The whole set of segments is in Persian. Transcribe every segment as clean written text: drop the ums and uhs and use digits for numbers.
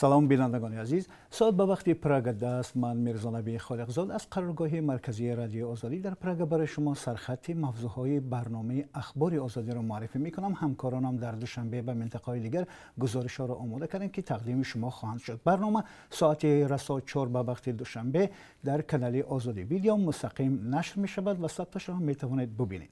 سلام بینندگان عزیز، ساعت به وقتی پراگ است. من میرزا نبی خالقزاد از قرارگاه مرکزی رادیو آزادی در پراگ برای شما سرخط موضوعهای برنامه اخبار آزادی را معرفی میکنم. همکارانم در دوشنبه به منطقه‌های دیگر گزارش‌ها را آماده کردند که تقدیم شما خواهند شد. برنامه ساعت رسا 4 به وقت دوشنبه در کانال آزادی ویدیو مستقیم نشر می شود و ثبتش را می توانید ببینید.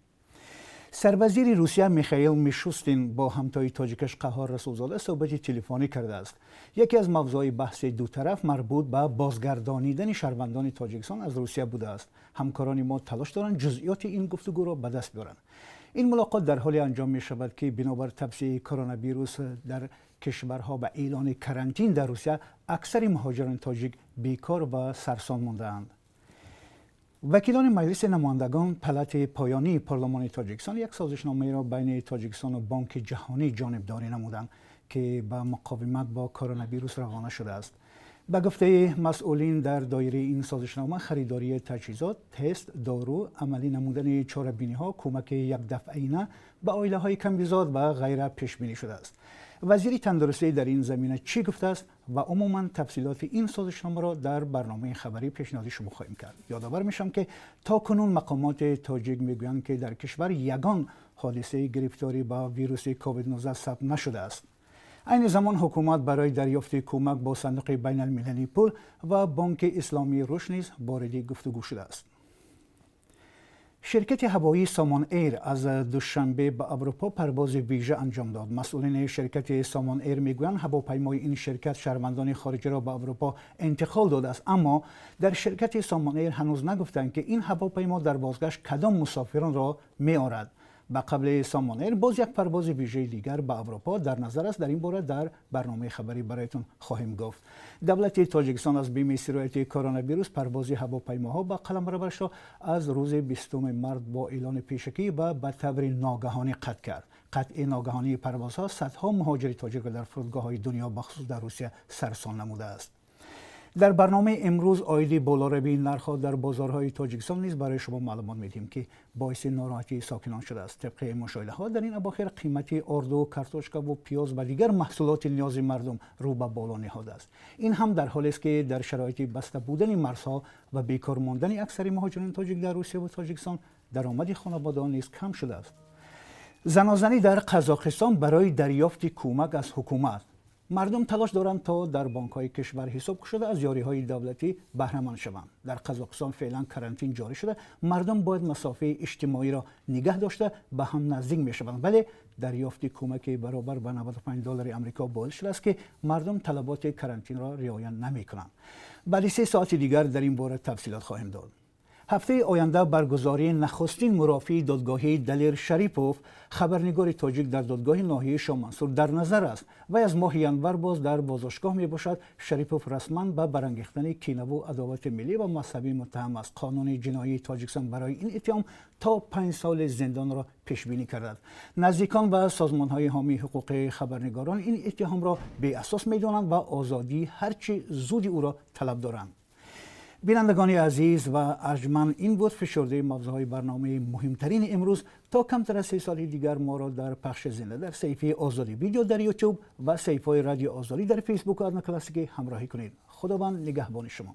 سربازیر روسیه میخائیل میشوستین با همتای تاجیکش قهار رسولزاده صحبت تلفنی کرده است. یکی از موضوعات بحث دو طرف مربوط به بازگردانیدن شهروندان تاجیکستان از روسیه بوده است. همکاران ما تلاش دارند جزئیات این گفتگو را به دست بیارند. این ملاقات در حالی انجام می شود که بنابر تبصره کرونا ویروس در کشورها به اعلان کرانتین در روسیه اکثر مهاجران تاجیک بیکار و سرسام مانده‌اند. وکیلان مجلس نمایندگان پلات پایانی پارلمان تاجیکستان یک سازشنامه را بین تاجیکستان و بانک جهانی جانبداری نمودند که به مقاومت با کرونا ویروس روانه شده است. به گفته مسئولین در دایره این سازشنامه خریداری تجهیزات، تست، دارو، عملی نمودن چاره‌بینی‌ها، کمک یک دفعینه به عائله‌های کم‌بزاد و غیره پیش بینی شده است. وزیر تندرستی در این زمینه چی گفته است و عموما تفصیلات این سازشنامه را در برنامه خبری پیشنهادی شما خواهیم کرد. یادآور میشم که تا کنون مقامات تاجیک میگویند که در کشور یگان حادثه گرفتاری با ویروس کووید 19 ثبت نشده است. این زمان حکومت برای دریافت کمک با صندوق بین المللی پول و بانک اسلامی رشد نیز وارد گفتگو شده است. شرکت هوایی سامان ایر از دوشنبه به اروپا پرواز ویژه انجام داد. مسئولین شرکت سامان ایر میگویند هواپیمای این شرکت شهروندان خارجی را به اروپا انتقال داده است، اما در شرکت سامان ایر هنوز نگفتند که این هواپیما در بازگشت کدام مسافران را می‌آورد. به قبل سامان ایر باز یک پرواز ویژه دیگر به اروپا در نظر است. در این باره در برنامه خبری برایتون خواهیم گفت. دولت تاجیکستان از بیم سرایت کرونا ویروس پرواز هواپیماها به قلمروش را از روز 20 مارس با اعلان پیشگی و به طور ناگهانی قطع کرد. قطع ناگهانی پروازها صدها مهاجر تاجیک در فرودگاه‌های دنیا بخصوص در روسیه سرسان نموده است. در برنامه امروز عاید بالاروی نرخ‌ها در بازارهای تاجیکستان نیز برای شما معلومات میدیم که باعث ناراحتی ساکنان شده است. طبق مشاهده‌ها در این اواخر قیمت اردو، کارتوشکا و پیاز و دیگر محصولات نیاز مردم رو به بالا نهاده است. این هم در حالی است که در شرایط بسته بودن مرزها و بیکار ماندن اکثر مهاجران تاجیک در روسیه و تاجیکستان درآمد خانواده‌ها نیز کم شده است. زنازنی در قزاقستان برای دریافت کمک از حکومت. مردم تلاش دارند تا در بانک‌های کشور حساب شده از یاری‌های دولتی بهره مند شوند. در قزاقستان فعلا کرانتین جاری شده. مردم باید مسافه اجتماعی را نگه داشته به هم نزدیک می‌شوند، ولی دریافت کمک برابر به $95 آمریکا باعث شده است که مردم طلبات کرانتین را رعایت نمی‌کنند. بعد 3 ساعت دیگر در این باره تفصیلات خواهیم داد. هفته آینده برگزاری نخستین مرافعه دادگاهی دلیر شریپوف، خبرنگار تاجیک در دادگاه ناحیه شاه منصور در نظر است و از ماه ینور باز در بازداشتگاه می باشد. شریپوف رسما به برانگیختن کینه و عداوت ملی و مذهبی متهم است. قانون جنایی تاجیکستان برای این اتهام تا 5 سال زندان را پیش بینی کرد. نزدیکان و سازمان‌های حامی حقوق خبرنگاران این اتهام را بی اساس می‌دانند و آزادی هرچه زودی او را طلب دارند. بینندگان عزیز و ارجمند، این بود فشرده موضوعهای برنامه مهمترین امروز. تا کمتر از 3 سال دیگر ما را در پخش زنده در صفحه آزادی ویدیو در یوتیوب و صفحه رادیو آزادی در فیسبوک و ادنا کلاسیک همراهی کنید. خداوند نگهبان شما.